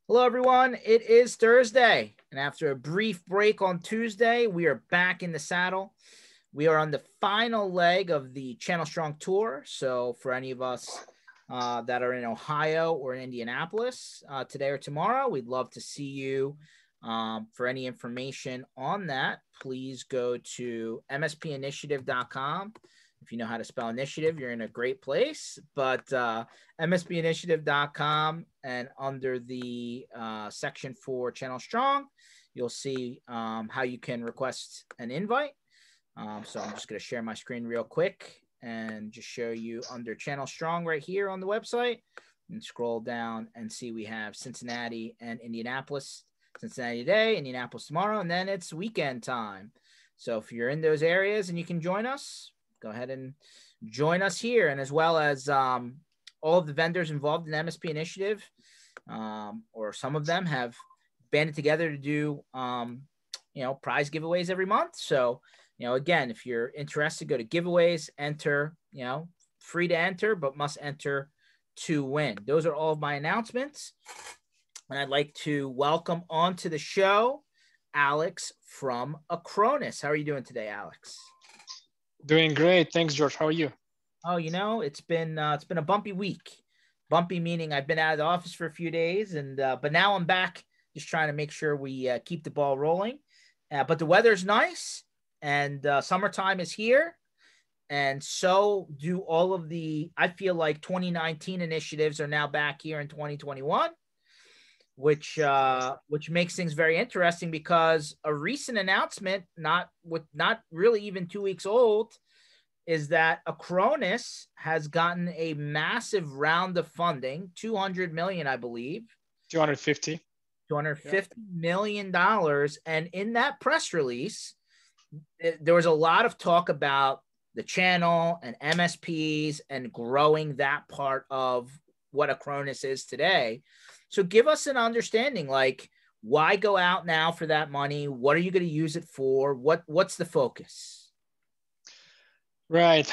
Hello, everyone. It is Thursday, and after a brief break on Tuesday, we are back in the saddle. We are on the final leg of the Channel Strong Tour. So for any of us that are in Ohio or in Indianapolis today or tomorrow, we'd love to see you. For any information on that, please go to mspinitiative.com. If you know how to spell initiative, you're in a great place. But mspinitiative.com, and under the section for Channel Strong, you'll see how you can request an invite. So I'm just going to share my screen real quick and just show you under Channel Strong right here on the website, and scroll down and see we have Cincinnati and Indianapolis. Cincinnati today, Indianapolis tomorrow, and then it's weekend time. So if you're in those areas and you can join us, go ahead and join us here. And as well as all of the vendors involved in MSP Initiative, or some of them, have banded together to do, prize giveaways every month. So, again, if you're interested, go to giveaways, enter, free to enter, but must enter to win. Those are all of my announcements. And I'd like to welcome onto the show Alex from Acronis. How are you doing today, Alex? Doing great. Thanks, George. How are you? Oh, it's been a bumpy week. Bumpy meaning I've been out of the office for a few days, and but now I'm back, just trying to make sure we keep the ball rolling. But the weather's nice, and summertime is here, and so do all of the, I feel like 2019 initiatives are now back here in 2021, which makes things very interesting, because a recent announcement, not really even 2 weeks old, is that Acronis has gotten a massive round of funding, $200 million, I believe. 250 million dollars. And in that press release, there was a lot of talk about the channel and MSPs and growing that part of what Acronis is today. So give us an understanding, like, why go out now for that money? What are you going to use it for? What's the focus? Right.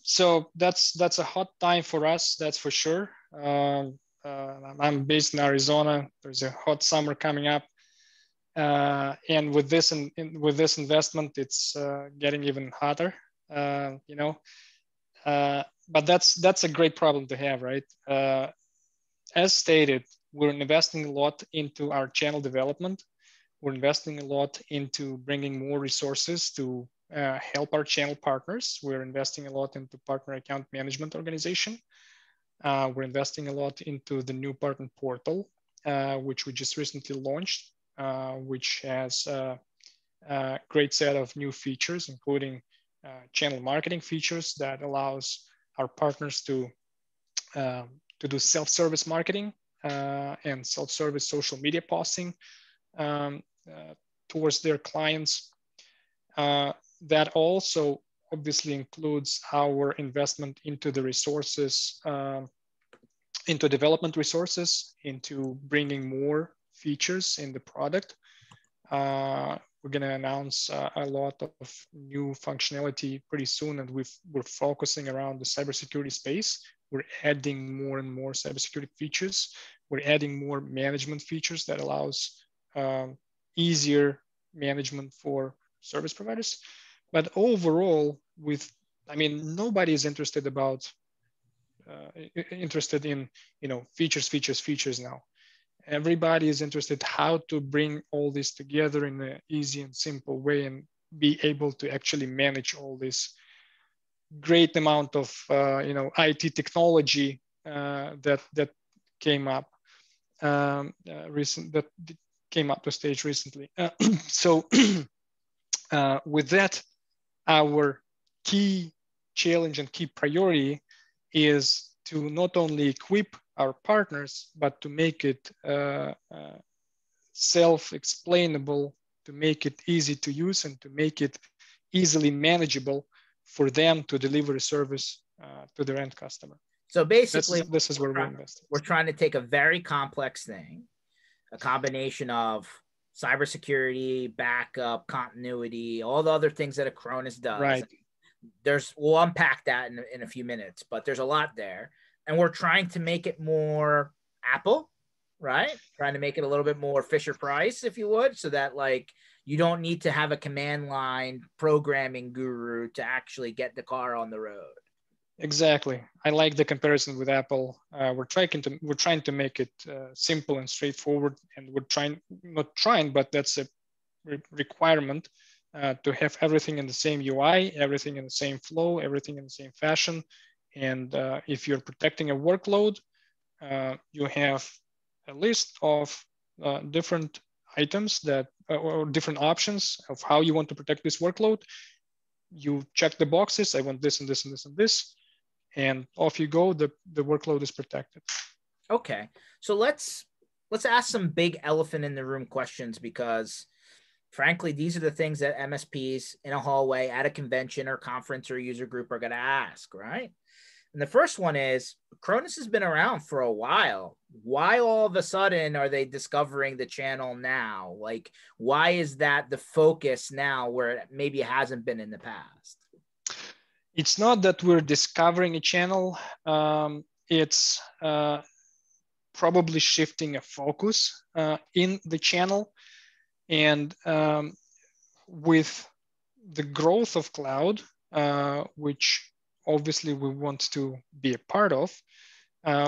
So that's a hot time for us, that's for sure. I'm based in Arizona. There's a hot summer coming up, and with this investment, it's getting even hotter. But that's a great problem to have, right? As stated, we're investing a lot into our channel development. We're investing a lot into bringing more resources to help our channel partners. We're investing a lot into partner account management organization. We're investing a lot into the new partner portal, which we just recently launched, which has a great set of new features, including channel marketing features that allows our partners to do self-service marketing and self-service social media posting towards their clients. That also obviously includes our investment into the resources, into development resources, into bringing more features in the product. We're going to announce a lot of new functionality pretty soon, and we're focusing around the cybersecurity space. We're adding more and more cybersecurity features. We're adding more management features that allows easier management for service providers. But overall, nobody is interested in features now. Everybody is interested how to bring all this together in an easy and simple way and be able to actually manage all this great amount of IT technology that came up that came up to stage recently. So with that, our key challenge and key priority is to not only equip our partners, but to make it self-explainable, to make it easy to use, and to make it easily manageable for them to deliver a service to their end customer. So basically, this is where we're investing. We're trying to take a very complex thing, a combination of cybersecurity, backup, continuity, all the other things that Acronis does. Right. We'll unpack that in a few minutes, but there's a lot there. And we're trying to make it more Apple, right? Trying to make it a little bit more Fisher Price, if you would, so that like you don't need to have a command line programming guru to actually get the car on the road. Exactly. I like the comparison with Apple. We're trying to make it simple and straightforward, and but that's a requirement to have everything in the same UI, everything in the same flow, everything in the same fashion. And if you're protecting a workload, you have a list of different items that or different options of how you want to protect this workload. You check the boxes. I want this and this and this and this, and off you go. The workload is protected. Okay, so let's ask some big elephant in the room questions, because frankly, these are the things that MSPs in a hallway at a convention or conference or user group are going to ask, right? And the first one is, Acronis has been around for a while. Why all of a sudden are they discovering the channel now? Like, why is that the focus now where it maybe hasn't been in the past? It's not that we're discovering a channel. It's probably shifting a focus in the channel. And with the growth of cloud, which obviously we want to be a part of,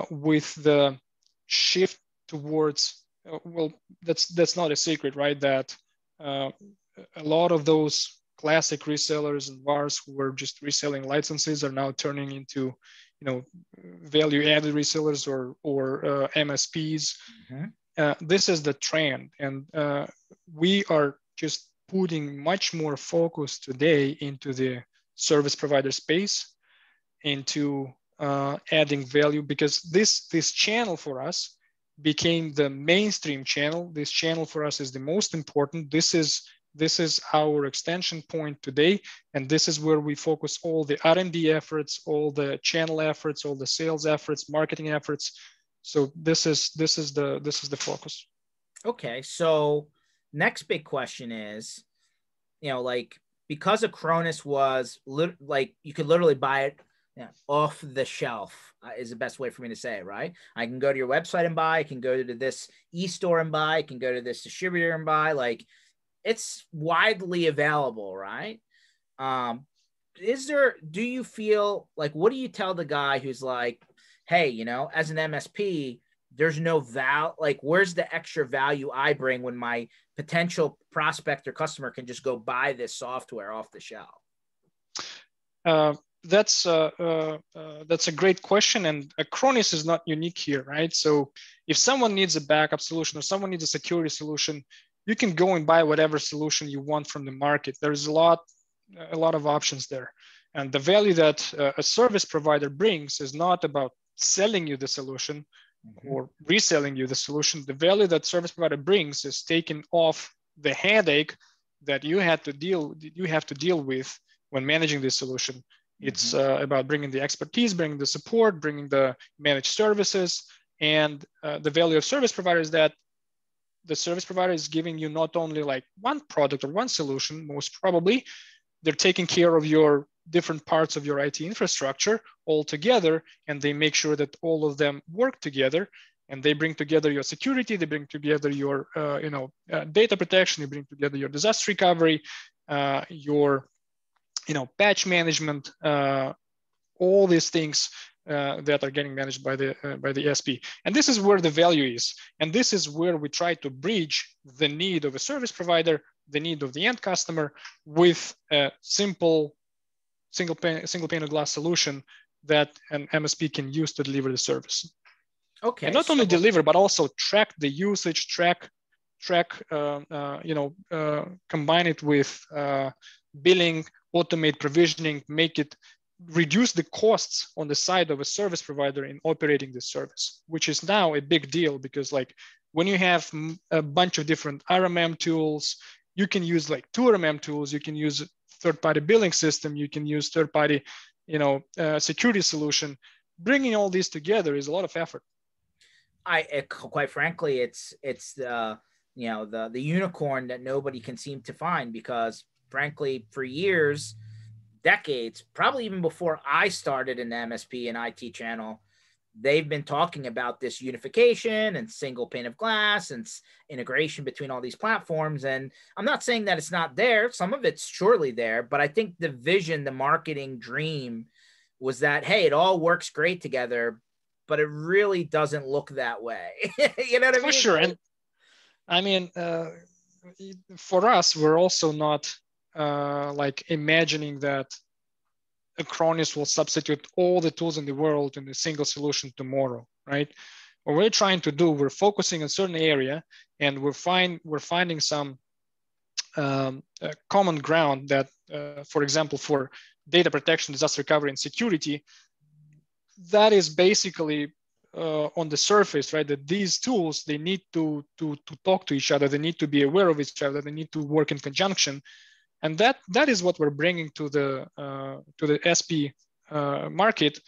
with the shift towards, well, that's not a secret, right? That a lot of those classic resellers and VARs who were just reselling licenses are now turning into, value-added resellers or MSPs. Mm-hmm. This is the trend, and we are just putting much more focus today into the service provider space, into adding value, because this channel for us became the mainstream channel. This channel for us is the most important. This is our extension point today, and this is where we focus all the R&D efforts, all the channel efforts, all the sales efforts, marketing efforts. So this is the focus. Okay, so next big question is, like, because Acronis was like you could literally buy it off the shelf, is the best way for me to say it, right? I can go to your website and buy. I can go to this e-store and buy. I can go to this distributor and buy. Like, it's widely available, right? Do you feel like, what do you tell the guy who's like, hey, as an MSP, there's no like, where's the extra value I bring when my potential prospect or customer can just go buy this software off the shelf? That's a great question, and Acronis is not unique here, right? So if someone needs a backup solution or someone needs a security solution, you can go and buy whatever solution you want from the market. There's a lot of options there, and the value that a service provider brings is not about selling you the solution or reselling you the solution. The value that service provider brings is taking off the headache that you have to deal with when managing this solution. It's about bringing the expertise, bringing the support, bringing the managed services, and the value of service provider is that the service provider is giving you not only like one product or one solution, most probably, they're taking care of your different parts of your IT infrastructure all together, and they make sure that all of them work together, and they bring together your security, they bring together your data protection, they bring together your disaster recovery, your patch management, all these things that are getting managed by the SP. And this is where the value is. And this is where we try to bridge the need of a service provider, the need of the end customer, with a simple single pane of glass solution that an MSP can use to deliver the service. Okay. And not only deliver, but also track the usage, combine it with billing, automate provisioning, reduce the costs on the side of a service provider in operating this service, which is now a big deal, because like when you have a bunch of different RMM tools, you can use like 2 RMM tools, you can use third-party billing system, you can use third-party, security solution. Bringing all these together is a lot of effort. Quite frankly, it's the unicorn that nobody can seem to find, because frankly, for years, decades, probably even before I started in the MSP and IT channel, they've been talking about this unification and single pane of glass and integration between all these platforms. And I'm not saying that it's not there. Some of it's surely there, but I think the vision, the marketing dream was that, hey, it all works great together, but it really doesn't look that way. You know what I mean? For sure. And I mean, for us, we're also not like imagining that Acronis will substitute all the tools in the world in a single solution tomorrow, right? What we're trying to do, we're focusing on a certain area, and we're finding some common ground that, for example, for data protection, disaster recovery, and security, that is basically on the surface, right? That these tools, they need to talk to each other, they need to be aware of each other, they need to work in conjunction. And that is what we're bringing to the SP market,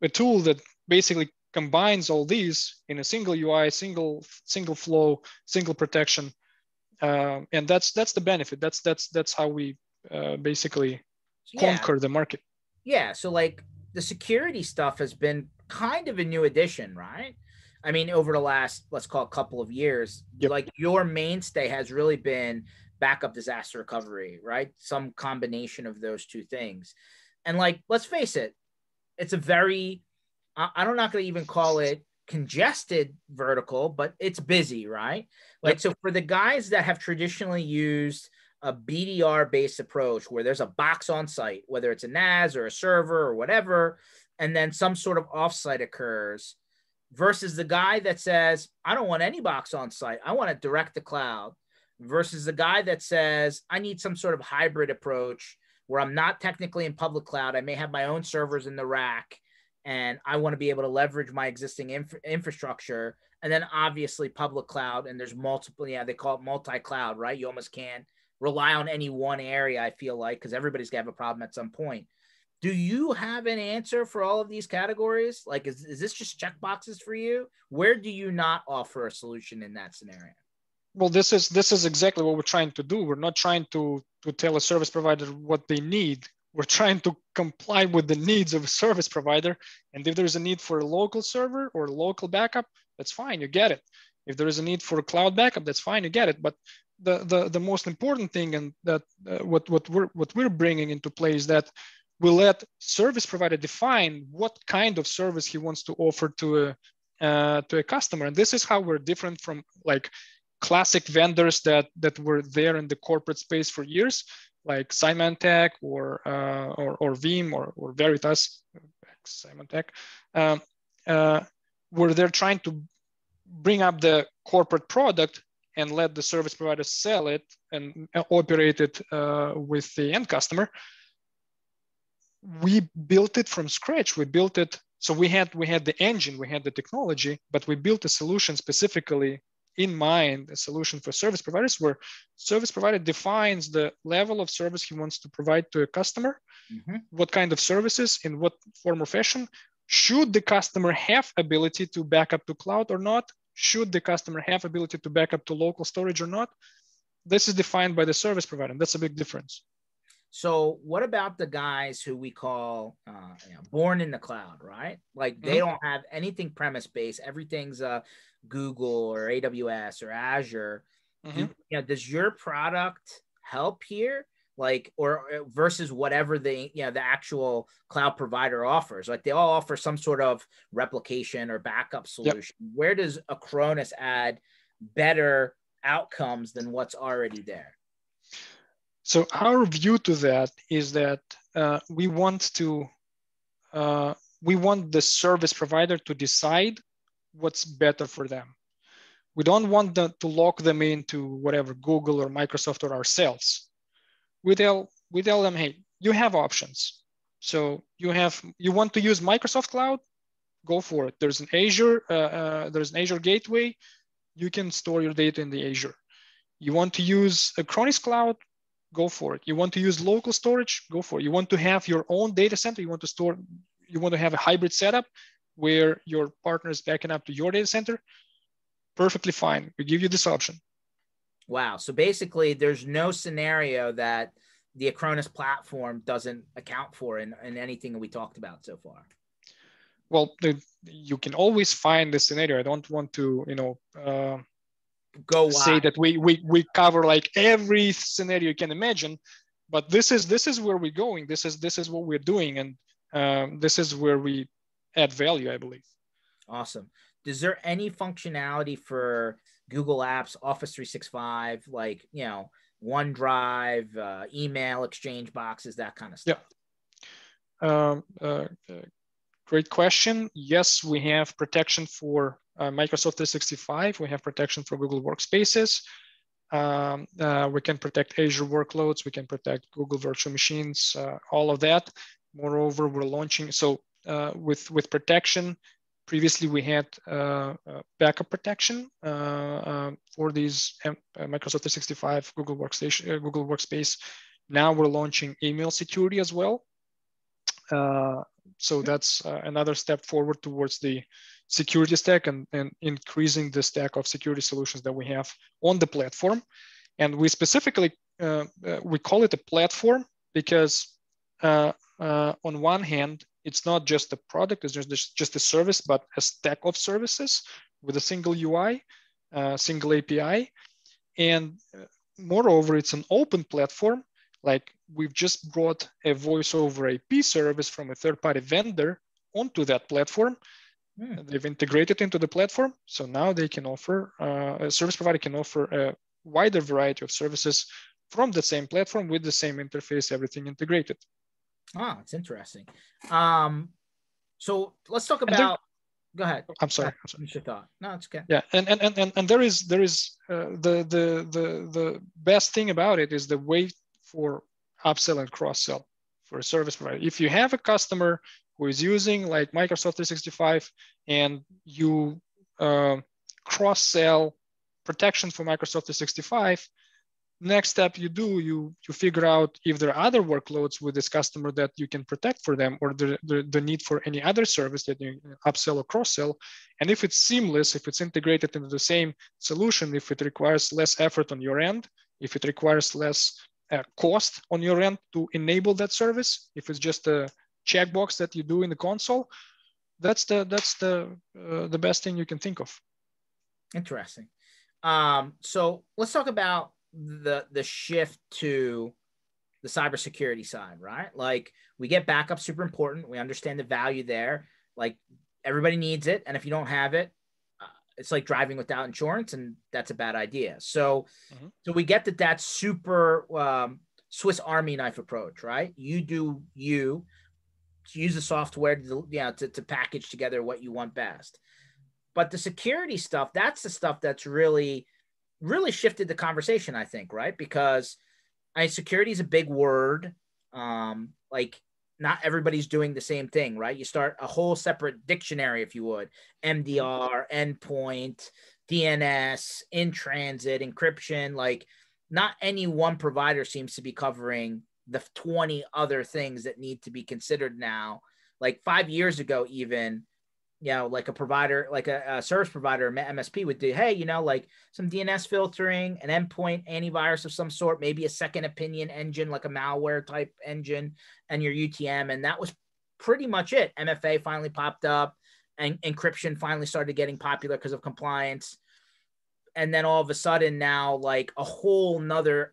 a tool that basically combines all these in a single UI, single flow, single protection, and that's the benefit. That's how we basically conquer the market. Yeah. So like the security stuff has been kind of a new addition, right? I mean, over the last, let's call it, couple of years, Yep. like your mainstay has really been backup disaster recovery, right? Some combination of those two things. And like, let's face it, it's a very, I'm not going to even call it congested vertical, but it's busy, right? Like, Yep. so for the guys that have traditionally used a BDR based approach where there's a box on site, whether it's a NAS or a server or whatever, and then some sort of offsite occurs, versus the guy that says, I don't want any box on site, I want it direct to cloud, versus the guy that says, I need some sort of hybrid approach where I'm not technically in public cloud, I may have my own servers in the rack, and I want to be able to leverage my existing infrastructure. And then obviously public cloud, and there's multiple, they call it multi-cloud, right? You almost can't rely on any one area, I feel like, because everybody's gonna have a problem at some point. Do you have an answer for all of these categories? Like, is this just check boxes for you? Where do you not offer a solution in that scenario? Well, this is exactly what we're trying to do. We're not trying to tell a service provider what they need. We're trying to comply with the needs of a service provider. And if there's a need for a local server or local backup, that's fine, you get it. If there is a need for a cloud backup, that's fine, you get it. But the most important thing, and that what we're bringing into play, is that we let service provider define what kind of service he wants to offer to a customer. And this is how we're different from like classic vendors that were there in the corporate space for years, like Symantec or Veeam or Veritas, Symantec, where they're trying to bring up the corporate product and let the service provider sell it and operate it with the end customer. We built it from scratch. We built it, so we had the engine, we had the technology, but we built a solution specifically in mind, a solution for service providers, where service provider defines the level of service he wants to provide to a customer, what kind of services, in what form or fashion. Should the customer have ability to back up to cloud or not? Should the customer have ability to back up to local storage or not? This is defined by the service provider, and that's a big difference. So what about the guys who we call born in the cloud, right? Like they don't have anything premise-based. Everything's Google or AWS or Azure. Does your product help here? Like, or versus whatever the actual cloud provider offers? Like they all offer some sort of replication or backup solution. Yep. Where does Acronis add better outcomes than what's already there? So our view to that is that we want the service provider to decide what's better for them. We don't want to lock them into whatever Google or Microsoft or ourselves. We tell them, hey, you have options. So you want to use Microsoft Cloud, go for it. There's an Azure gateway. You can store your data in the Azure. You want to use Acronis Cloud, go for it. You want to use local storage, go for it. You want to have your own data center, you want to have a hybrid setup where your partner is backing up to your data center, perfectly fine. We give you this option. Wow. So basically there's no scenario that the Acronis platform doesn't account for in anything that we talked about so far. well, you can always find the scenario. I don't want to, Go say wide. that we cover like every scenario you can imagine, but this is where we're going. This is what we're doing, and this is where we add value, I believe. Awesome. Is there any functionality for Google Apps, Office 365, like, OneDrive, email exchange boxes, that kind of stuff? Yeah. Great question. Yes, we have protection for Microsoft 365. We have protection for Google Workspaces. We can protect Azure workloads. We can protect Google virtual machines, all of that. Moreover, we're launching, so with protection, previously we had backup protection for these Microsoft 365, Google Workspace. Now we're launching email security as well. So that's another step forward towards the security stack and increasing the stack of security solutions that we have on the platform. And we specifically, we call it a platform because on one hand, it's not just a product, it's just a service, but a stack of services with a single UI, single API. And moreover, it's an open platform. Like we've just brought a voice over IP service from a third-party vendor onto that platform. They've integrated into the platform. So now they can offer, a service provider can offer a wider variety of services from the same platform with the same interface, everything integrated. Oh, it's interesting. So let's talk about, go ahead. I'm sorry. Finish your thought. No, it's okay. Yeah, and there is the best thing about it is the way for upsell and cross sell for a service provider. If you have a customer who is using like Microsoft 365 and you cross sell protection for Microsoft 365, next step you do, you figure out if there are other workloads with this customer that you can protect for them, or the need for any other service that you upsell or cross sell. And if it's seamless, if it's integrated into the same solution, if it requires less effort on your end, if it requires less cost on your end to enable that service, if it's just a checkbox that you do in the console, that's the best thing you can think of. Interesting. So let's talk about the shift to the cybersecurity side, right? Like we get backup super important. We understand the value there. Like everybody needs it. And if you don't have it, it's like driving without insurance, and that's a bad idea. So, so we get that that's super Swiss Army knife approach, right? You do you use the software to package together what you want best. But the security stuff, that's the stuff that's really shifted the conversation, I think, right? Because security is a big word. Like not everybody's doing the same thing, right? You start a whole separate dictionary, if you would, MDR, endpoint, DNS, in transit, encryption. Like not any one provider seems to be covering the 20 other things that need to be considered now. Like 5 years ago, even, like a provider, like a service provider, MSP would do, hey, like some DNS filtering, an endpoint antivirus of some sort, maybe a second opinion engine, like a malware type engine, and your UTM. And that was pretty much it. MFA finally popped up, and encryption finally started getting popular because of compliance. And then all of a sudden now, like a whole nother,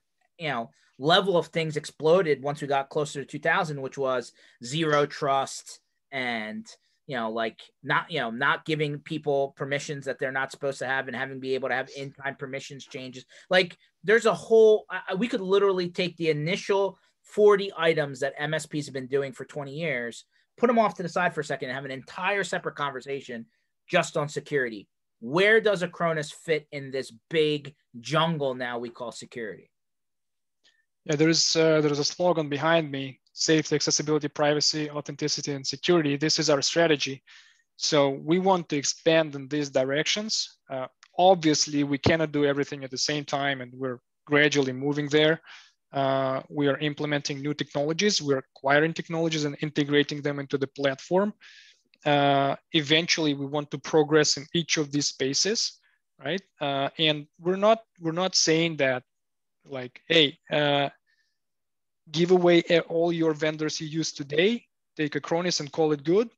level of things exploded once we got closer to 2000, which was zero trust and, like not giving people permissions that they're not supposed to have, and having to be able to have in-time permissions changes. Like there's a whole, we could literally take the initial 40 items that MSPs have been doing for 20 years, put them off to the side for a second, and have an entire separate conversation just on security. Where does Acronis fit in this big jungle now we call security? Yeah, there's a slogan behind me: safety, accessibility, privacy, authenticity, and security. This is our strategy. So we want to expand in these directions. Obviously, we cannot do everything at the same time, and we're gradually moving there. We are implementing new technologies. We're acquiring technologies and integrating them into the platform. Eventually, we want to progress in each of these spaces, right? And we're not saying that, like, hey, give away all your vendors you use today, take Acronis and call it good.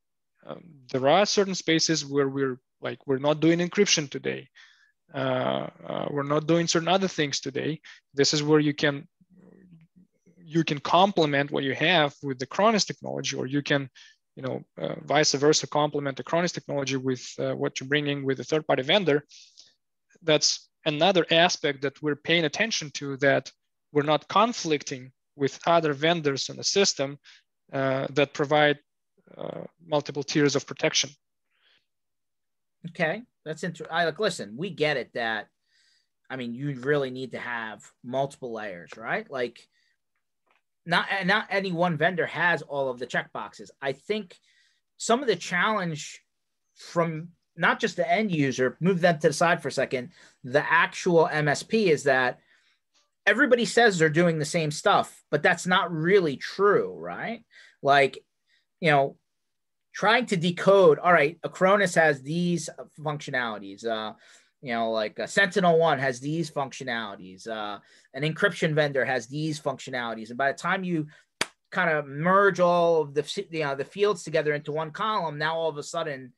There are certain spaces where we're not doing encryption today. We're not doing certain other things today. This is where you can complement what you have with the Acronis technology, or you can, vice versa, complement the Acronis technology with what you're bringing with a third-party vendor. That's another aspect that we're paying attention to, that we're not conflicting with other vendors in the system that provide multiple tiers of protection. Okay, that's interesting. Listen, we get it that, I mean, you really need to have multiple layers, right? Like, not any one vendor has all of the checkboxes. I think some of the challenge from not just the end user, move them to the side for a second, the actual MSP, is that everybody says they're doing the same stuff, but that's not really true, right? Like, trying to decode, all right, Acronis has these functionalities, like Sentinel-1 has these functionalities, an encryption vendor has these functionalities. And by the time you kind of merge all of the fields together into one column, now all of a sudden,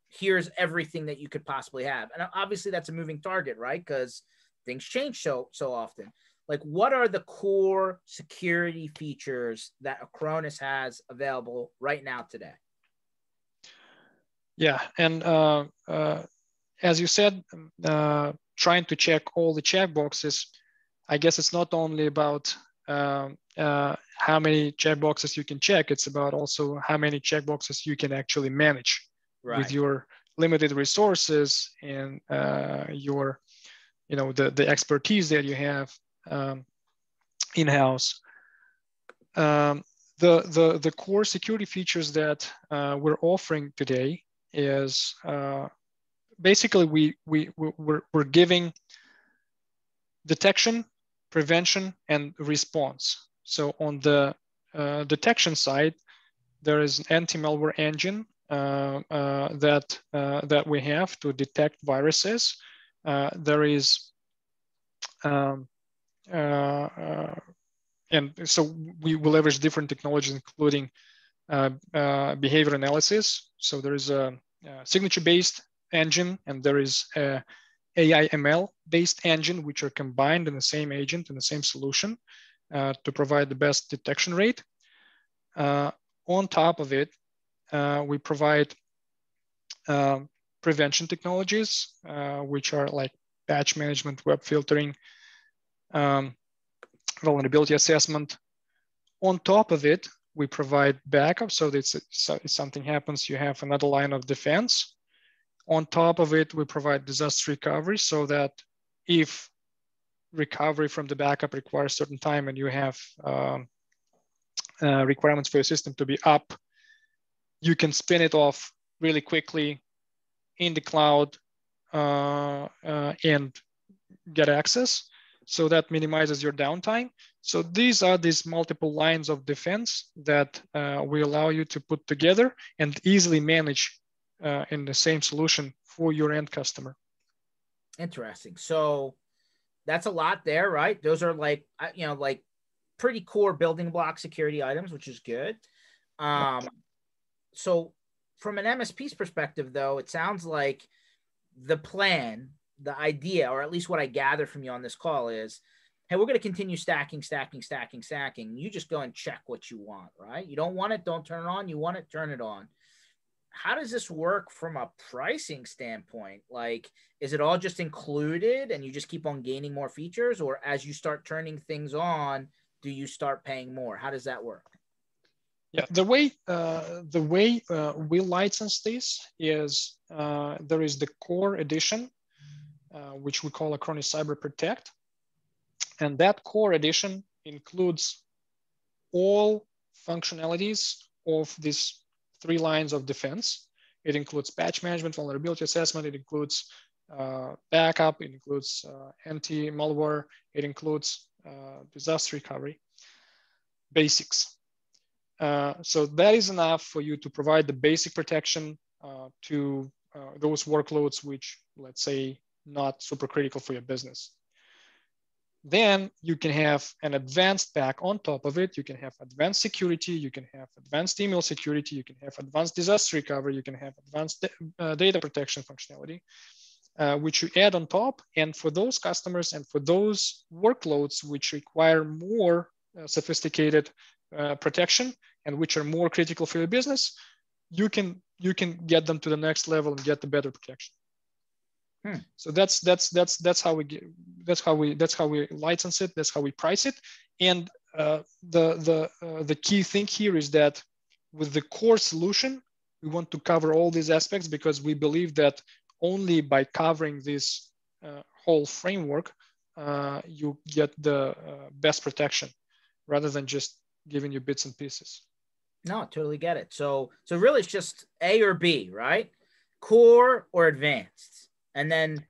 here's everything that you could possibly have. And obviously that's a moving target, right? Because things change so often. Like, what are the core security features that Acronis has available right now today? Yeah, and as you said, trying to check all the checkboxes, I guess it's not only about how many checkboxes you can check, it's about also how many checkboxes you can actually manage with your limited resources and your, the expertise that you have in-house. The core security features that we're offering today is basically we're giving detection, prevention, and response. So on the detection side, there is an anti-malware engine that we have to detect viruses. There is and so we will leverage different technologies, including behavior analysis. So there is a signature-based engine, and there is a AI ML-based engine, which are combined in the same agent, in the same solution, to provide the best detection rate. On top of it, we provide prevention technologies, which are like patch management, web filtering, vulnerability assessment. On top of it, we provide backup, so that if something happens, you have another line of defense. On top of it, we provide disaster recovery, so that if recovery from the backup requires certain time and you have requirements for your system to be up, you can spin it off really quickly in the cloud and get access. So that minimizes your downtime. So these are these multiple lines of defense that will allow you to put together and easily manage in the same solution for your end customer. Interesting. So that's a lot there, right? Those are like pretty core building block security items, which is good. So from an MSP's perspective, though, it sounds like the plan, the idea, or at least what I gather from you on this call is, hey, we're going to continue stacking. You just go and check what you want, right? You don't want it, don't turn it on. You want it, turn it on. How does this work from a pricing standpoint? Like, is it all just included and you just keep on gaining more features? Or as you start turning things on, do you start paying more? How does that work? Yeah, the way we license this is there is the core edition, which we call Acronis Cyber Protect. And that core edition includes all functionalities of these 3 lines of defense. It includes patch management, vulnerability assessment. It includes backup. It includes anti-malware. It includes disaster recovery basics. So that is enough for you to provide the basic protection to those workloads which, let's say, not super critical for your business. Then you can have an advanced pack on top of it. You can have advanced security. You can have advanced email security. You can have advanced disaster recovery. You can have advanced data protection functionality, which you add on top. And for those customers and for those workloads which require more sophisticated protection and which are more critical for your business, you can get them to the next level and get the better protection. So that's how we license it. That's how we price it. And the key thing here is that with the core solution, we want to cover all these aspects because we believe that only by covering this whole framework, you get the best protection rather than just giving you bits and pieces. No, totally get it. So really it's just A or B, right? Core or advanced. And then,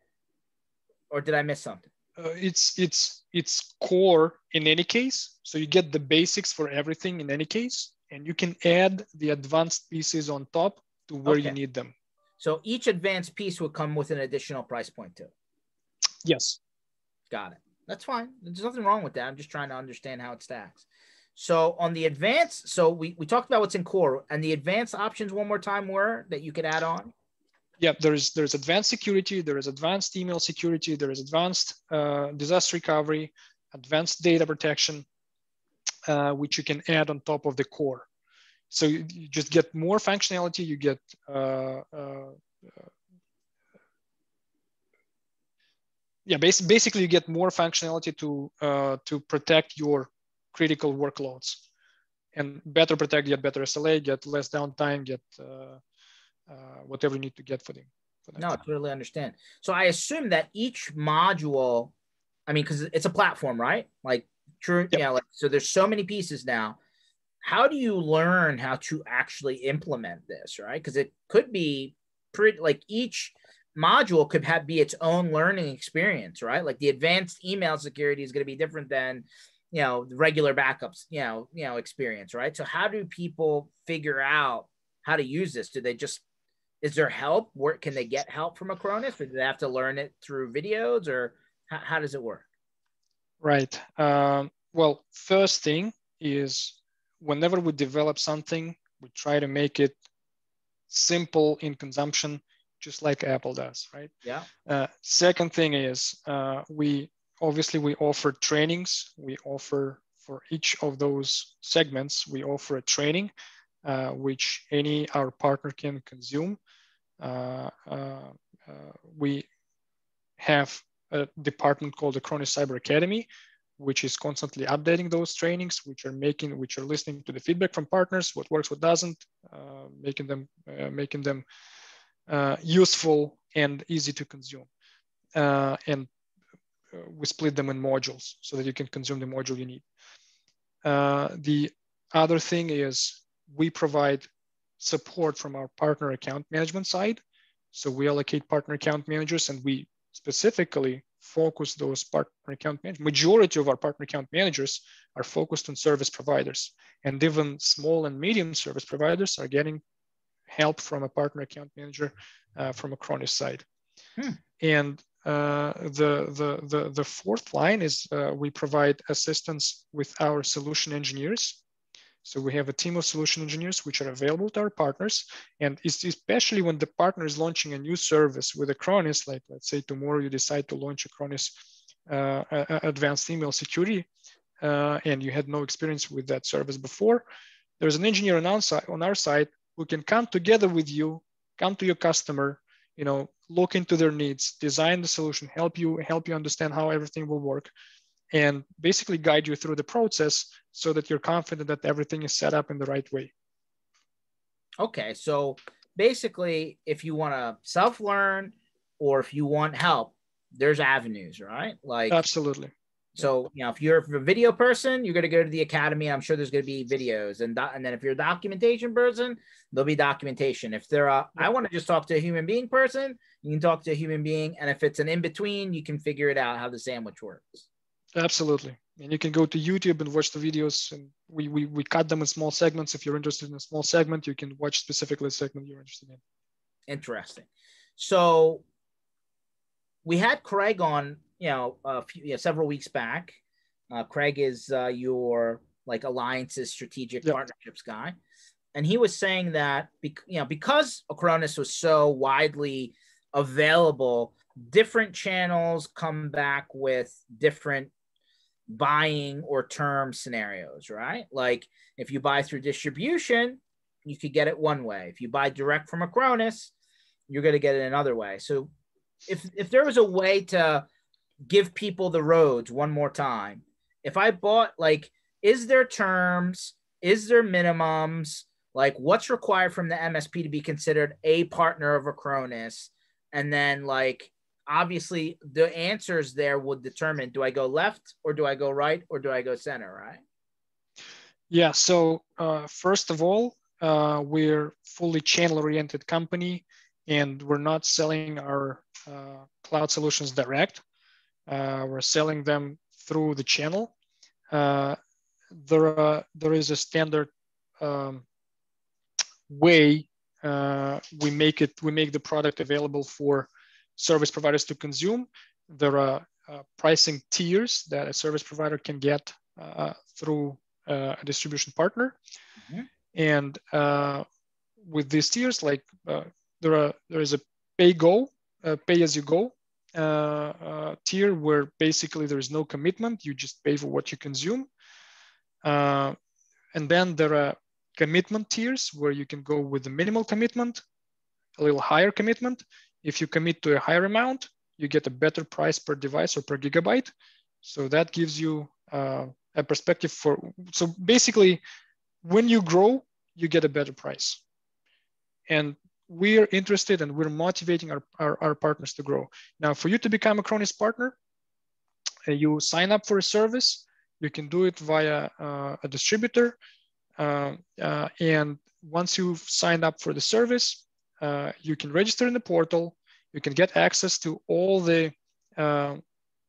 or did I miss something? It's core in any case. So you get the basics for everything in any case, and you can add the advanced pieces on top to where you need them. So each advanced piece would come with an additional price point too. Yes. Got it. That's fine. There's nothing wrong with that. I'm just trying to understand how it stacks. So on the advanced, so we talked about what's in core, and the advanced options one more time were that you could add on. Yeah, there's advanced security, there is advanced email security, there is advanced disaster recovery, advanced data protection, which you can add on top of the core. So you just get more functionality. You get basically you get more functionality to protect your critical workloads, and better protect, get better SLA, get less downtime, get whatever you need to get for them. No, I totally understand. So I assume that each module, I mean, because it's a platform, right? Like, true, yep. Yeah. Like, so there's so many pieces now. How do you learn how to actually implement this, right? Because it could be pretty, like each module could be its own learning experience, right? Like the advanced email security is going to be different than, the regular backups, experience, right? So how do people figure out how to use this? Do they just, is there help? Where can they get help from Acronis, or do they have to learn it through videos, or how does it work? Right. Well, first thing is whenever we develop something, we try to make it simple in consumption, just like Apple does, right? Yeah. Second thing is we offer trainings. We offer for each of those segments, we offer a training which our partner can consume. We have a department called the Acronis Cyber Academy, which is constantly updating those trainings, which are listening to the feedback from partners, what works, what doesn't, making them useful and easy to consume. And we split them in modules so that you can consume the module you need. The other thing is we provide support from our partner account management side. So we allocate partner account managers, and we specifically focus those partner account managers. Majority of our partner account managers are focused on service providers, and even small and medium service providers are getting help from a partner account manager from Acronis side. And the fourth line is we provide assistance with our solution engineers. So we have a team of solution engineers which are available to our partners, and especially when the partner is launching a new service with Acronis, like let's say tomorrow you decide to launch Acronis advanced email security, and you had no experience with that service before, there's an engineer on our side who can come together with you, come to your customer, look into their needs, design the solution, help you understand how everything will work, and basically guide you through the process so that you're confident that everything is set up in the right way. Okay, so basically, if you want to self-learn or if you want help, there's avenues, right? Like, absolutely. So, if you're a video person, you're going to go to the academy. I'm sure there's going to be videos, and then if you're a documentation person, there'll be documentation. If I want to just talk to a human being person, you can talk to a human being, and if it's an in between, you can figure it out how the sandwich works. Absolutely. And you can go to YouTube and watch the videos, and we cut them in small segments. If you're interested in a small segment, you can watch specifically the segment you're interested in. Interesting. So we had Craig on several weeks back. Craig is your like alliances, strategic partnerships guy, and he was saying that because Acronis was so widely available, different channels come back with different buying or term scenarios, right? Like if you buy through distribution, you could get it one way. If you buy direct from Acronis, you're going to get it another way. So if there was a way to give people the roads one more time, if I bought, like, is there terms? Is there minimums? Like, what's required from the MSP to be considered a partner of Acronis? And then, like, obviously, the answers there would determine, do I go left or do I go right or do I go center, right? Yeah, so first of all, we're fully channel-oriented company, and we're not selling our cloud solutions direct. We're selling them through the channel. There is a standard way we make the product available for service providers to consume. There are pricing tiers that a service provider can get through a distribution partner. Mm-hmm. And with these tiers, like there is a pay as you go tier, where basically there is no commitment. You just pay for what you consume. And then there are commitment tiers where you can go with the minimal commitment, a little higher commitment. If you commit to a higher amount, you get a better price per device or per gigabyte. So that gives you a perspective so basically, when you grow, you get a better price. And we're interested and we're motivating our partners to grow. Now, for you to become a Acronis partner, you sign up for a service. You can do it via a distributor. And once you've signed up for the service, you can register in the portal. You can get access to all the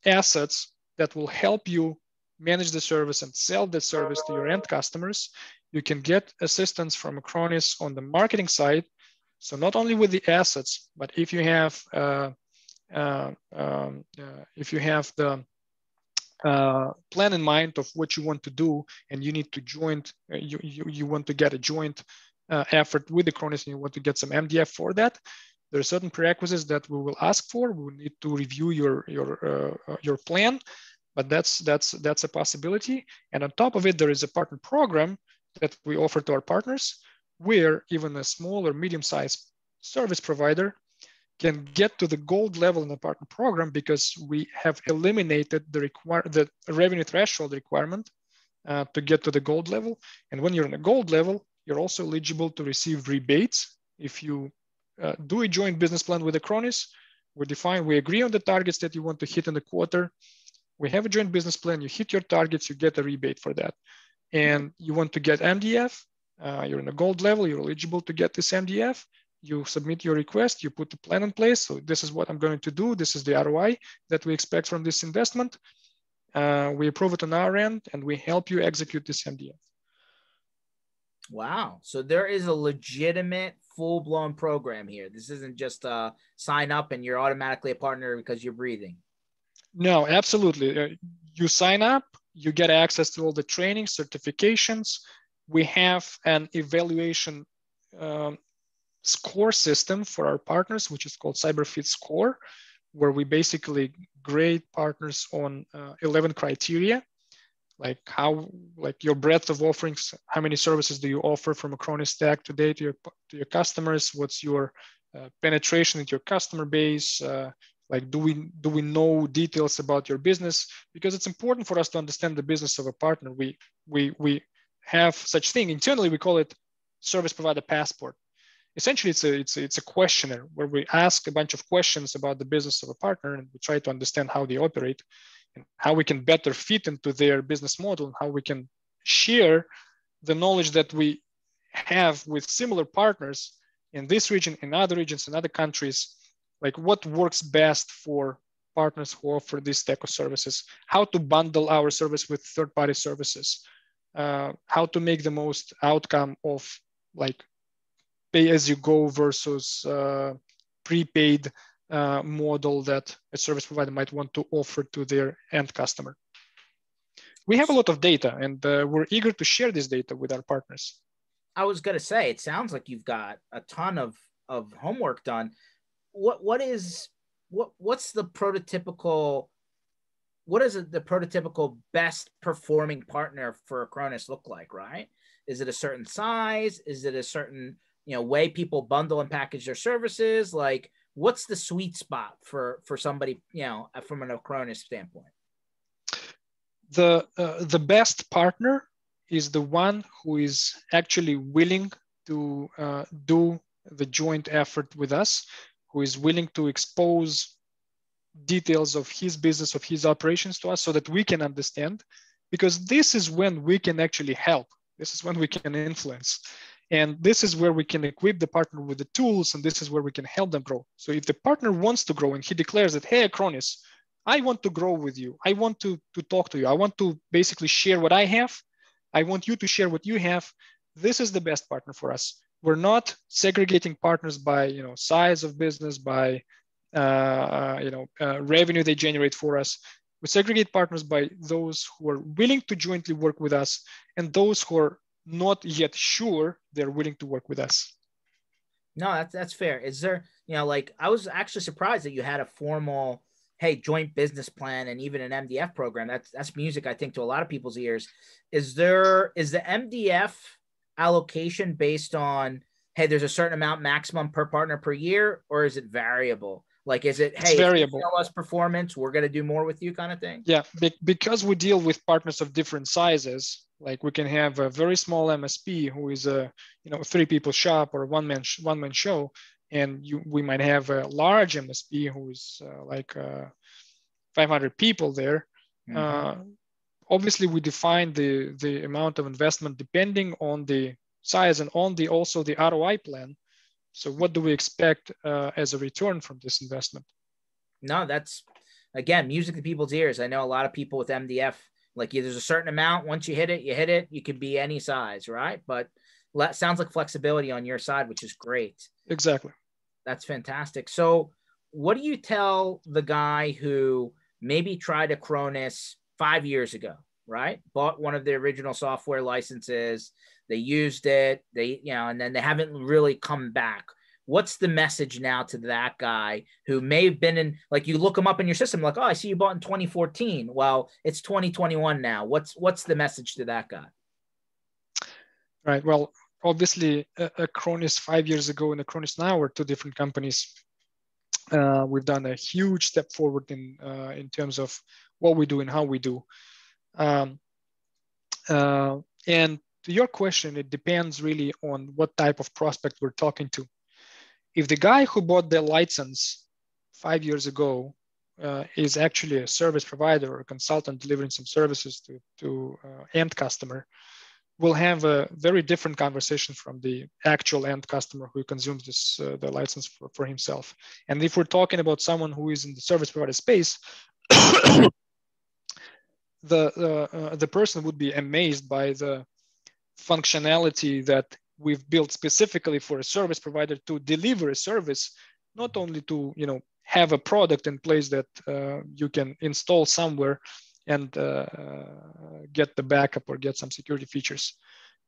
assets that will help you manage the service and sell the service to your end customers. You can get assistance from Acronis on the marketing side. So not only with the assets, but if you have the plan in mind of what you want to do, and you need to you want to get a joint effort with Acronis, and you want to get some MDF for that, there are certain prerequisites that we will ask for. We will need to review your plan, but that's a possibility. And on top of it, there is a partner program that we offer to our partners, where even a small or medium-sized service provider can get to the gold level in the partner program, because we have eliminated the revenue threshold requirement to get to the gold level. And when you're in a gold level, you're also eligible to receive rebates. If you do a joint business plan with Acronis, we agree on the targets that you want to hit in the quarter. We have a joint business plan, you hit your targets, you get a rebate for that. And you want to get MDF, you're in a gold level, you're eligible to get this MDF. You submit your request, you put the plan in place. So this is what I'm going to do. This is the ROI that we expect from this investment. We approve it on our end, and we help you execute this MDF. Wow. So there is a legitimate full-blown program here. This isn't just sign up and you're automatically a partner because you're breathing. No, absolutely. You sign up, you get access to all the training, certifications. We have an evaluation score system for our partners, which is called CyberFit Score, where we basically grade partners on 11 criteria, like your breadth of offerings, how many services do you offer from Acronis stack today to your customers, what's your penetration into your customer base, like do we know details about your business, because it's important for us to understand the business of a partner. We have such thing internally, we call it service provider passport. Essentially, it's a questionnaire where we ask a bunch of questions about the business of a partner, and we try to understand how they operate and how we can better fit into their business model, and how we can share the knowledge that we have with similar partners in this region, in other regions, in other countries, like what works best for partners who offer this type of services, how to bundle our service with third-party services, how to make the most outcome of like pay-as-you-go versus prepaid model that a service provider might want to offer to their end customer. We have a lot of data, and we're eager to share this data with our partners. I was going to say, it sounds like you've got a ton of homework done. What's the prototypical, what does the prototypical best performing partner for Acronis look like, right? Is it a certain size? Is it a certain, way people bundle and package their services? Like, what's the sweet spot for somebody, from an Acronis standpoint? The best partner is the one who is actually willing to do the joint effort with us, who is willing to expose details of his business, of his operations to us, so that we can understand, because this is when we can actually help. This is when we can influence. And this is where we can equip the partner with the tools, and this is where we can help them grow. So if the partner wants to grow and he declares that, hey, Acronis, I want to grow with you. I want to talk to you. I want to basically share what I have. I want you to share what you have. This is the best partner for us. We're not segregating partners by size of business, by revenue they generate for us. We segregate partners by those who are willing to jointly work with us and those who are not yet sure they're willing to work with us. No, that's fair. Is there, I was actually surprised that you had a formal, hey, joint business plan and even an MDF program. That's music, I think, to a lot of people's ears. Is the MDF allocation based on, hey, there's a certain amount maximum per partner per year, or is it variable? Like, is it, hey, if you show us performance, we're going to do more with you kind of thing? Yeah, because we deal with partners of different sizes. Like, we can have a very small MSP who is a 3-people shop or a one-man show, and we might have a large MSP who is 500 people there. Mm-hmm. Obviously, we define the amount of investment depending on the size and on also the ROI plan. So what do we expect as a return from this investment? No, that's, again, music to people's ears. I know a lot of people with MDF, like, there's a certain amount. Once you hit it, you hit it. You could be any size, right? But sounds like flexibility on your side, which is great. Exactly. That's fantastic. So what do you tell the guy who maybe tried Acronis 5 years ago, right? Bought one of the original software licenses. They used it, and then they haven't really come back. What's the message now to that guy who may have been in, like, you look him up in your system, like, oh, I see you bought in 2014. Well, it's 2021 now. What's the message to that guy? Right. Well, obviously, Acronis 5 years ago and Acronis now are two different companies. We've done a huge step forward in terms of what we do and how we do. And to your question, it depends really on what type of prospect we're talking to. If the guy who bought the license 5 years ago is actually a service provider or a consultant delivering some services to end customer, we'll have a very different conversation from the actual end customer who consumes the license for himself. And if we're talking about someone who is in the service provider space, the person would be amazed by the functionality that we've built specifically for a service provider to deliver a service, not only to have a product in place that you can install somewhere and get the backup or get some security features.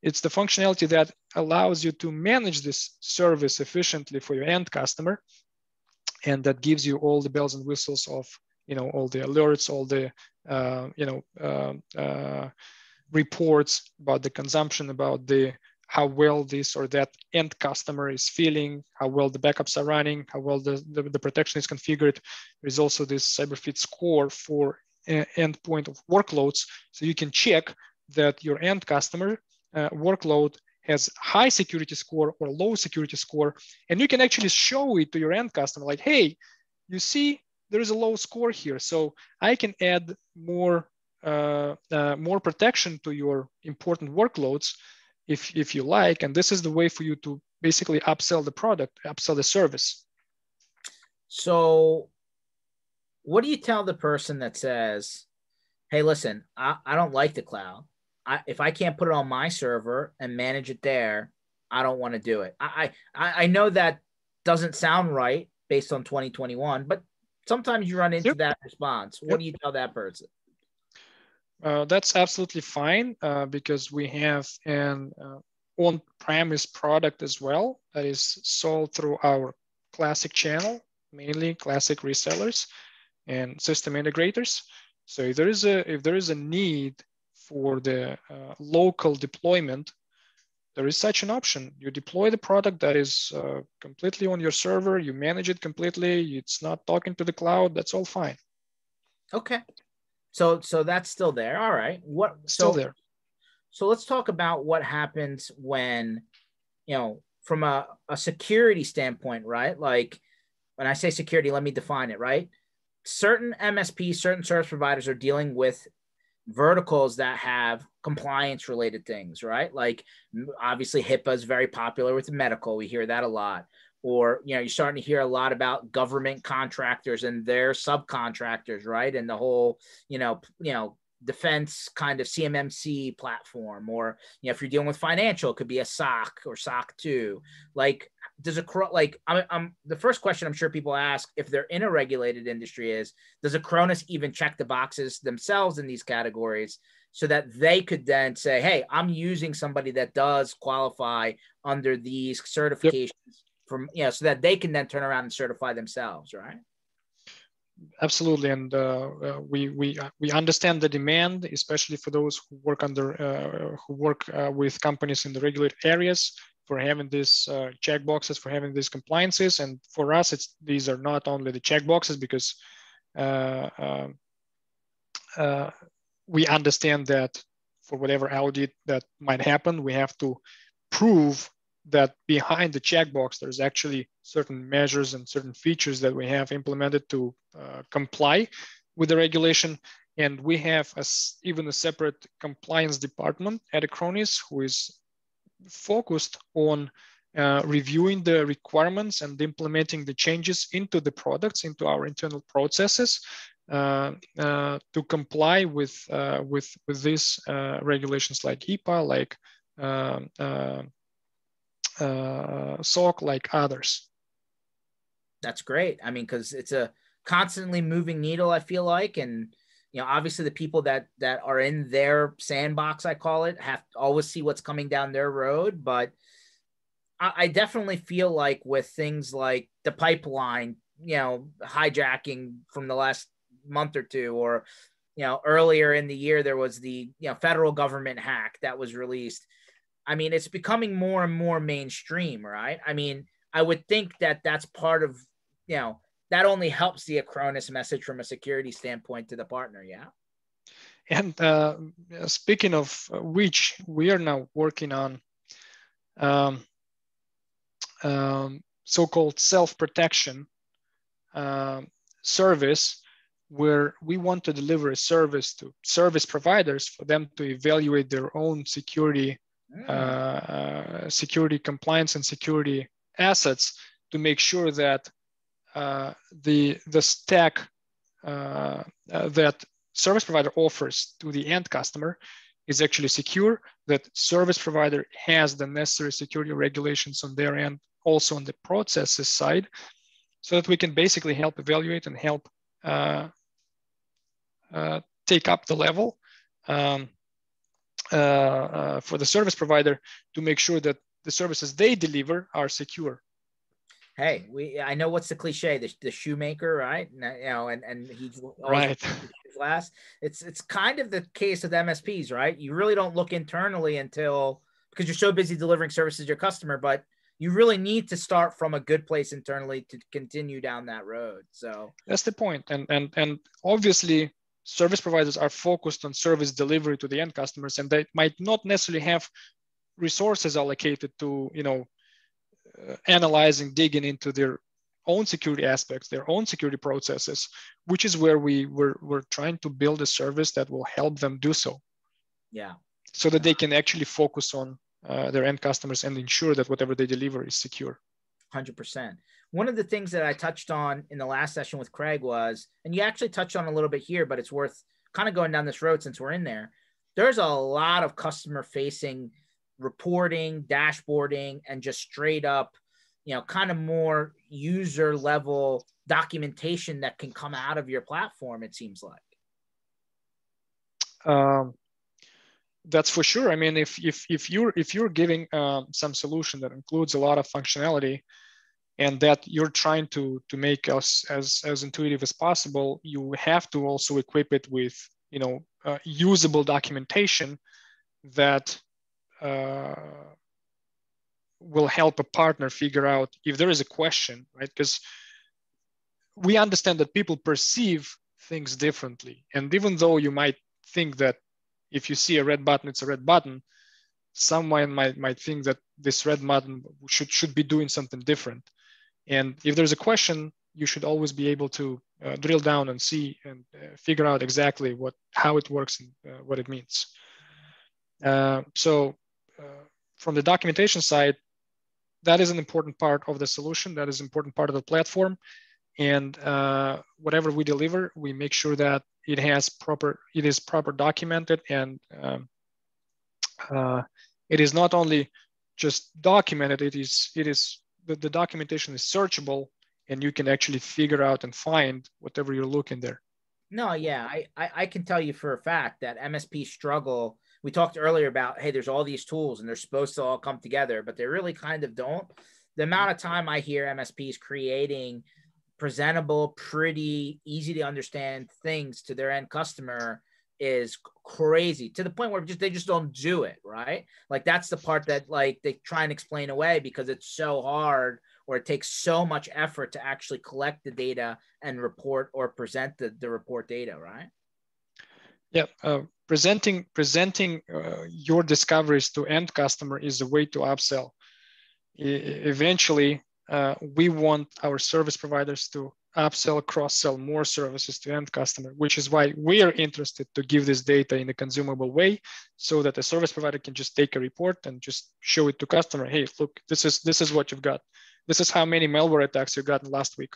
It's the functionality that allows you to manage this service efficiently for your end customer, and that gives you all the bells and whistles of all the alerts, all the reports about the consumption, about how well this or that end customer is feeling, how well the backups are running, how well the protection is configured. There's also this CyberFit score for endpoint of workloads, so you can check that your end customer workload has high security score or low security score, and you can actually show it to your end customer, like, hey, you see there is a low score here, so I can add more protection to your important workloads if you like, and this is the way for you to basically upsell the product, upsell the service. So what do you tell the person that says, hey, listen, I don't like the cloud. If I can't put it on my server and manage it there, I don't want to do it. I know that doesn't sound right, based on 2021, but sometimes you run into that response. What do you tell that person? That's absolutely fine because we have an on-premise product as well that is sold through our classic channel, mainly classic resellers and system integrators. So if there is a need for the local deployment, there is such an option. You deploy the product that is completely on your server, you manage it completely, it's not talking to the cloud, that's all fine. Okay. So that's still there. All right. Still there. So let's talk about what happens when, from a security standpoint, right? Like when I say security, let me define it, right? Certain MSPs, certain service providers are dealing with verticals that have compliance related things, right? Like obviously HIPAA is very popular with medical. We hear that a lot. Or, you're starting to hear a lot about government contractors and their subcontractors, right? And the whole, defense kind of CMMC platform, or, if you're dealing with financial, it could be a SOC or SOC 2. Like, I'm the first question I'm sure people ask if they're in a regulated industry is, does Acronis even check the boxes themselves in these categories so that they could then say, hey, I'm using somebody that does qualify under these certifications from, so that they can then turn around and certify themselves, right? Absolutely, and we understand the demand, especially for those who work with companies in the regulated areas, for having these check boxes, for having these compliances. And for us, these are not only the check boxes, because we understand that for whatever audit that might happen, we have to prove that behind the checkbox, there's actually certain measures and certain features that we have implemented to comply with the regulation. And we have even a separate compliance department at Acronis who is focused on reviewing the requirements and implementing the changes into the products, into our internal processes to comply with these regulations like HIPAA, like SOC, like others. That's great. I mean, because it's a constantly moving needle, I feel like. And, obviously the people that are in their sandbox, I call it, have to always see what's coming down their road. But I definitely feel like with things like the pipeline, hijacking from the last month or two, or, earlier in the year, there was the, federal government hack that was released. I mean, it's becoming more and more mainstream, right? I mean, I would think that that's part of, that only helps the Acronis message from a security standpoint to the partner, yeah? And speaking of which, we are now working on so-called self-protection service, where we want to deliver a service to service providers for them to evaluate their own security compliance and security assets, to make sure that the stack that service provider offers to the end customer is actually secure, that service provider has the necessary security regulations on their end, also on the processes side, so that we can basically help evaluate and help take up the level for the service provider to make sure that the services they deliver are secure. Hey, I know what's the cliche, the shoemaker, right? And he's right. Last. It's kind of the case with MSPs, right? You really don't look internally because you're so busy delivering services to your customer, but you really need to start from a good place internally to continue down that road. So that's the point. And obviously, service providers are focused on service delivery to the end customers, and they might not necessarily have resources allocated to, analyzing, digging into their own security aspects, their own security processes, which is where we're trying to build a service that will help them do so. Yeah. So that they can actually focus on their end customers and ensure that whatever they deliver is secure. 100%. One of the things that I touched on in the last session with Craig was, and you actually touched on a little bit here, but it's worth kind of going down this road since we're in there. There's a lot of customer facing reporting, dashboarding, and just straight up, kind of more user level documentation that can come out of your platform, it seems like. That's for sure. I mean, if you're giving some solution that includes a lot of functionality, and that you're trying to make us as intuitive as possible, you have to also equip it with usable documentation that will help a partner figure out if there is a question, right? Because we understand that people perceive things differently, and even though you might think that if you see a red button, it's a red button, someone might think that this red button should be doing something different. And if there's a question, you should always be able to drill down and see and figure out exactly how it works and what it means. So from the documentation side, that is an important part of the solution. That is an important part of the platform. And whatever we deliver, we make sure that it is proper documented, and it is not only just documented. The documentation is searchable, and you can actually figure out and find whatever you're looking there. No, yeah, I can tell you for a fact that MSP struggle. We talked earlier about, hey, there's all these tools and they're supposed to all come together, but they really kind of don't. The amount of time I hear MSPs creating presentable, pretty easy to understand things to their end customer is crazy, to the point where they just don't do it, right? Like that's the part that like they try and explain away because it's so hard, or it takes so much effort to actually collect the data and report or present the report data, right? Yeah, presenting your discoveries to end customer is a way to upsell. Eventually, we want our service providers to upsell, cross-sell more services to end customer, which is why we are interested to give this data in a consumable way, so that the service provider can just take a report and just show it to customer. Hey, look, this is what you've got. This is how many malware attacks you got last week.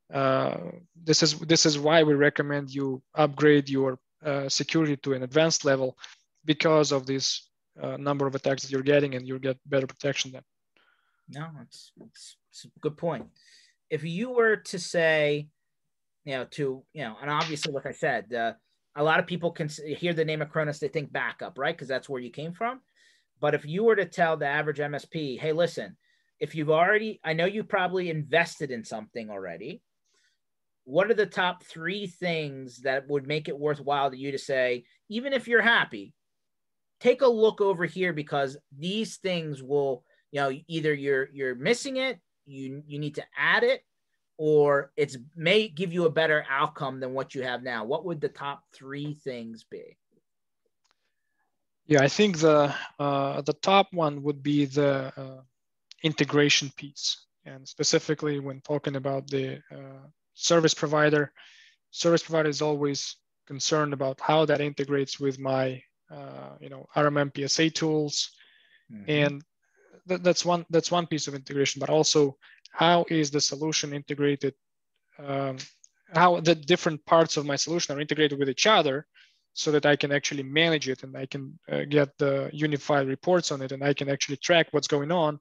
This is why we recommend you upgrade your security to an advanced level, because of this number of attacks that you're getting, and you'll get better protection then. No, it's a good point. If you were to say, and obviously, like I said, a lot of people can hear the name Acronis, they think backup, right? Because that's where you came from. But if you were to tell the average MSP, hey, listen, if you've already, I know you probably invested in something already. What are the top 3 things that would make it worthwhile to you to say, even if you're happy, take a look over here, because these things will, either you're missing it, you need to add it, or it may give you a better outcome than what you have now. What would the top 3 things be? Yeah, I think the top one would be the integration piece, and specifically when talking about the service provider is always concerned about how that integrates with my RMM PSA tools, and that's one piece of integration. But also, how is the solution integrated? How the different parts of my solution are integrated with each other, so that I can actually manage it, and I can get the unified reports on it, and I can actually track what's going on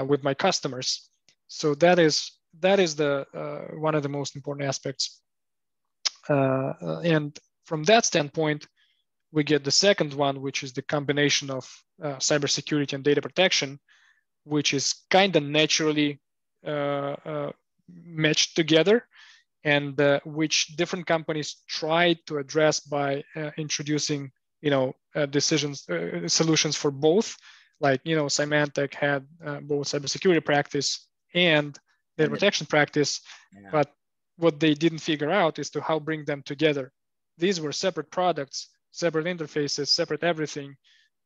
with my customers. So that is the one of the most important aspects. And from that standpoint, we get the second one, which is the combination of cybersecurity and data protection, which is kind of naturally matched together, and which different companies try to address by introducing solutions for both. Like Symantec had both cybersecurity practice and data protection practice, but what they didn't figure out is to how bring them together. These were separate products, separate interfaces, separate everything,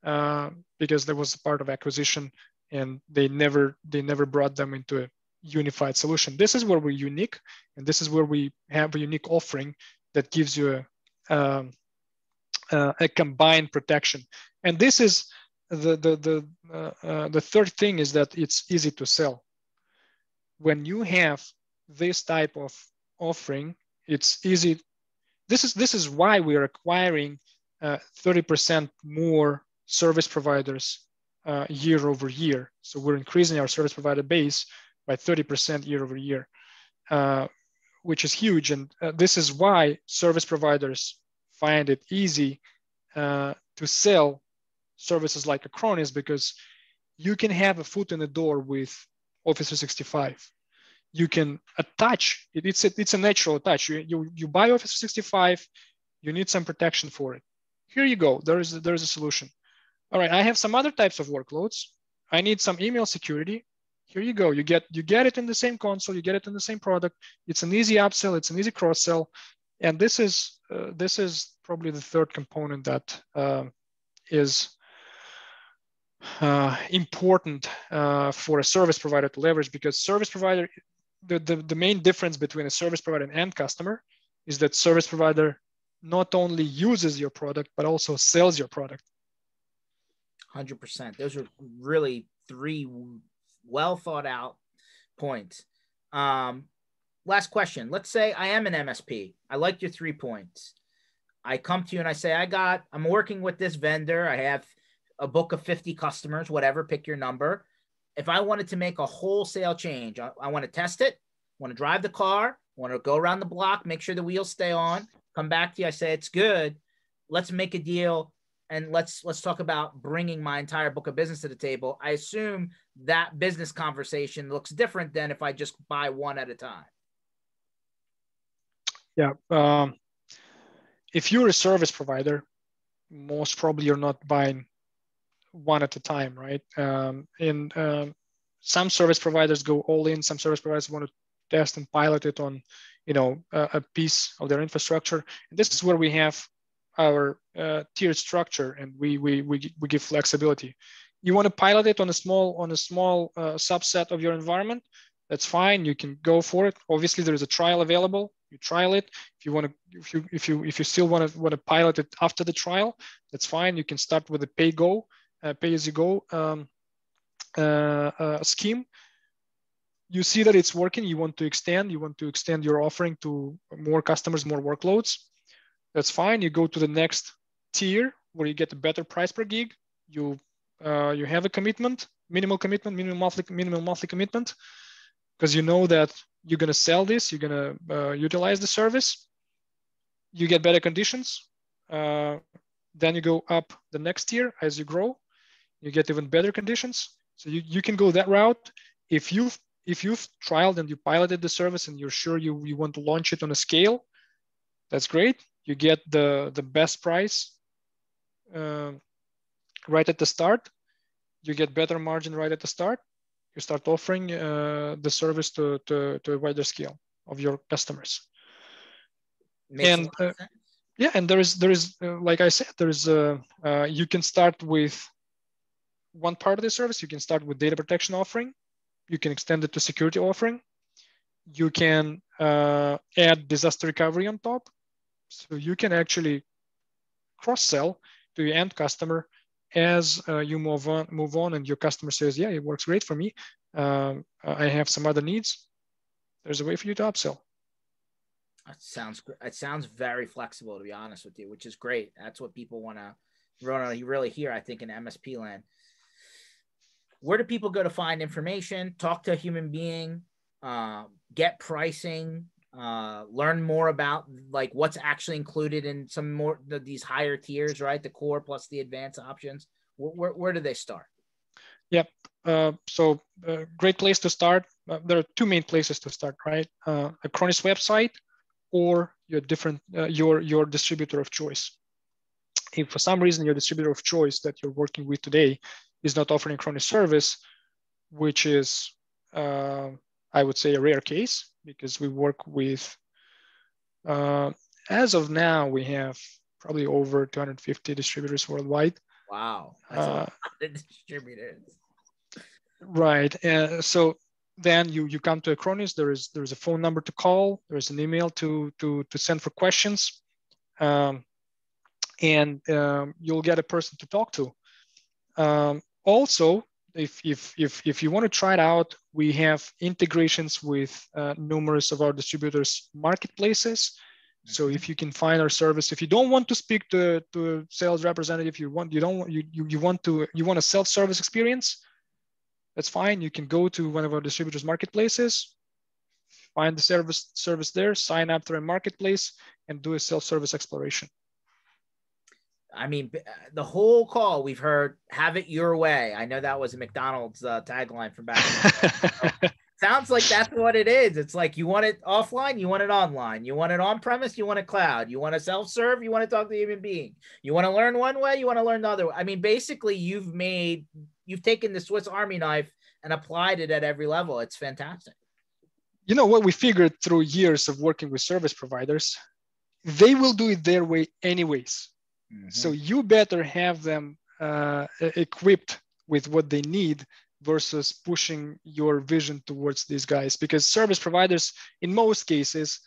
because there was a part of acquisition, and they never brought them into a unified solution. This is where we're unique, and this is where we have a unique offering that gives you a combined protection. And this is the third thing, is that it's easy to sell. When you have this type of offering, it's easy. This is why we're acquiring 30% more service providers year over year. So we're increasing our service provider base by 30% year over year, which is huge. And this is why service providers find it easy to sell services like Acronis, because you can have a foot in the door with Office 365. You can attach it. It's a natural attach. You buy Office 365. You need some protection for it. Here you go. There is a solution. All right, I have some other types of workloads. I need some email security. Here you go. You get it in the same console. You get it in the same product. It's an easy upsell. It's an easy cross sell. And this is probably the third component that is important for a service provider to leverage, because service provider, the main difference between a service provider and end customer is that service provider not only uses your product, but also sells your product. 100%. Those are really three well thought out points. Last question. Let's say I am an MSP. I like your 3 points. I come to you and I say, I'm working with this vendor. I have a book of 50 customers, whatever, pick your number. If I wanted to make a wholesale change, I want to test it, want to drive the car, want to go around the block, make sure the wheels stay on, come back to you. I say, it's good. Let's make a deal. And let's talk about bringing my entire book of business to the table. I assume that business conversation looks different than if I just buy one at a time. Yeah. If you're a service provider, most probably you're not buying one at a time, right? Some service providers go all in. Some service providers want to test and pilot it on, a piece of their infrastructure. And this is where we have our tiered structure, and we give flexibility. You want to pilot it on a small subset of your environment, that's fine. You can go for it. Obviously, there is a trial available. You trial it. If you want to, if you still want to pilot it after the trial, that's fine. You can start with a pay as you go scheme. You see that it's working. You want to extend your offering to more customers, more workloads. That's fine. You go to the next tier where you get a better price per gig. You have a commitment, minimum monthly commitment, because you know that you're going to sell this, you're going to utilize the service. You get better conditions. Then you go up the next tier as you grow. You get even better conditions. So you can go that route. If you've trialed and you piloted the service and you're sure you want to launch it on a scale, that's great. You get the best price right at the start. You get better margin right at the start. You start offering the service to a wider scale of your customers. And there is like I said, you can start with one part of the service. You can start with data protection offering. You can extend it to security offering. You can add disaster recovery on top. So you can actually cross-sell to your end customer as you move on, and your customer says, "Yeah, it works great for me. I have some other needs." There's a way for you to upsell. It sounds very flexible, to be honest with you, which is great. That's what people want to really hear, I think, in MSP land. Where do people go to find information, talk to a human being, get pricing, learn more about like what's actually included in some more of these higher tiers, right? The core plus the advanced options. Where do they start? Yep. So great place to start. There are two main places to start, right? Acronis website or your distributor of choice. If for some reason your distributor of choice that you're working with today is not offering Acronis service, which is I would say a rare case, because we work with, as of now, we have probably over 250 distributors worldwide. Wow, that's a lot of distributors. Right, so then you come to Acronis. There is a phone number to call. There is an email to send for questions, and you'll get a person to talk to. Also, if you want to try it out, we have integrations with numerous of our distributors' marketplaces. So if you can find our service, if you don't want to speak to a sales representative, you want a self-service experience, that's fine. You can go to one of our distributors marketplaces, find the service there, sign up through a marketplace, and do a self-service exploration. I mean, the whole call we've heard, have it your way. I know that was a McDonald's tagline from back in the day. Sounds like that's what it is. It's like you want it offline, you want it online. You want it on-premise, you want it cloud. You want to self-serve, you want to talk to a human being. You want to learn one way, you want to learn the other way. I mean, basically, you've taken the Swiss Army knife and applied it at every level. It's fantastic. You know what we figured through years of working with service providers? They will do it their way anyways. Mm-hmm. So you better have them equipped with what they need versus pushing your vision towards these guys, because service providers in most cases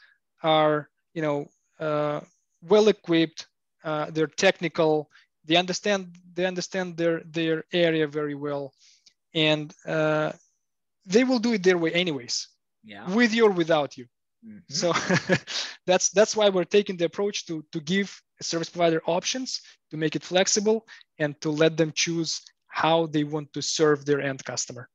are, well equipped, they're technical, they understand their area very well, and they will do it their way anyways, with you or without you. Mm-hmm. So that's why we're taking the approach to give a service provider options, to make it flexible, and to let them choose how they want to serve their end customer.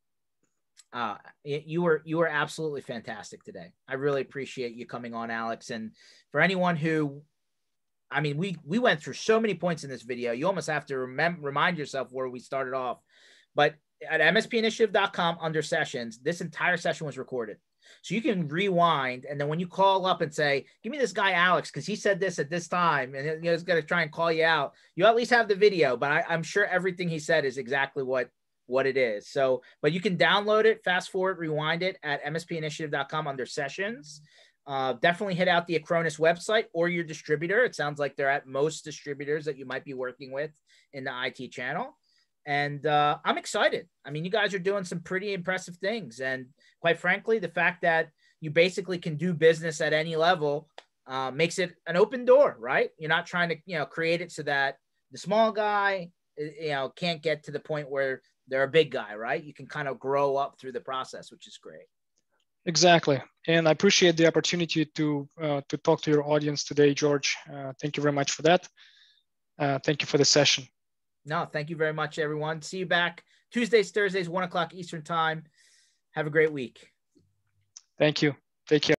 You were absolutely fantastic today. I really appreciate you coming on, Alex. And for anyone who, I mean, we went through so many points in this video. You almost have to remind yourself where we started off. But at mspinitiative.com under sessions, this entire session was recorded. So you can rewind, and then when you call up and say, give me this guy, Alex, because he said this at this time, and he's going to try and call you out, you at least have the video, but I'm sure everything he said is exactly what it is. So, but you can download it, fast forward, rewind it at mspinitiative.com under sessions. Definitely hit out the Acronis website or your distributor. It sounds like they're at most distributors that you might be working with in the IT channel. And I'm excited. I mean, you guys are doing some pretty impressive things. And quite frankly, the fact that you basically can do business at any level makes it an open door, right? You're not trying to, create it so that the small guy, can't get to the point where they're a big guy, right? You can kind of grow up through the process, which is great. Exactly. And I appreciate the opportunity to talk to your audience today, George. Thank you very much for that. Thank you for the session. No, thank you very much, everyone. See you back Tuesdays, Thursdays, 1 o'clock Eastern time. Have a great week. Thank you. Take care.